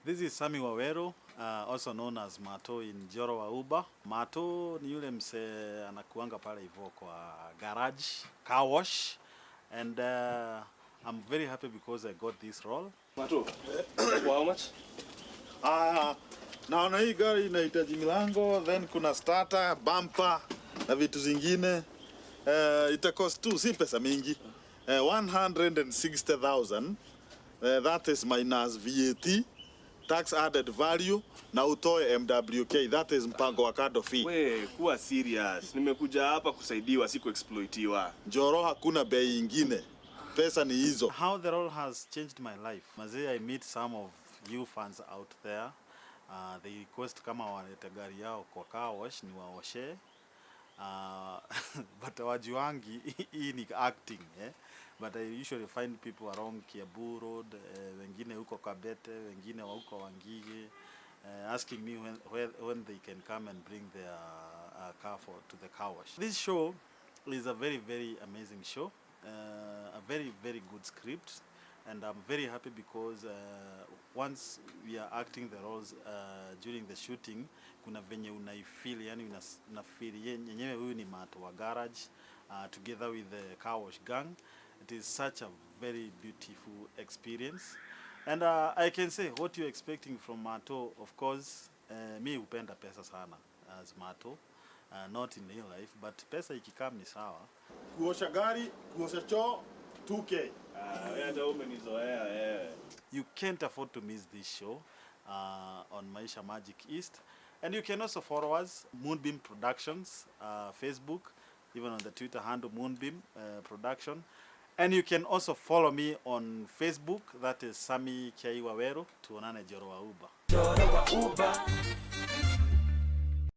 This is Sammy Wawero, also known as Marto in Njoro wa Uber. Marto ni yule mse anakuanga pale hivyo kwa garage, Carwash, and I'm very happy because I got this role. Marto, how much? Naona hii gari inahitaji milango, then kuna starter, bumper na vitu zingine. Ita cost tu, si pesa mingi. 160,000. That is minus VAT. Tax added value na utoe MWK, that is mpango wa kado fee. We, kuwa serious. Nimekuja hapa kusaidiwa, siku exploitiwa. Njoro hakuna bei ingine. Pesa ni hizo. How the role has changed my life. Mazee, I meet some of you fans out there. They request kama walete gari yao kwa Carwash ni waoshe. But wajuangi hii ni acting, eh? But I usually find people around Kiabu Road, wengine huko Kabete, wengine wa huko Wangige, asking me when they can come and bring their car to the Carwash. This show is a very, very amazing show, a very, very good script, and I'm very happy because once we are acting the roles during the shooting, kuna venye unaifeel, yani unafeel yenyewe huyu ni Marto wa garage, together with the Carwash gang. It is such a very beautiful experience, and I can say what you're expecting from Marto. Of course, me upenda pesa sana as Marto, not in real life, but pesa ikikam ni sawa. Kuosha gari, kuosha choo, 2K. You can't afford to miss this show on Maisha Magic East, and you can also follow us Moonbeam Productions, Facebook, even on the Twitter handle Moonbeam Production. And you can also follow me on Facebook, that is Sammy Wawero, tuonane Njoro wa Uber.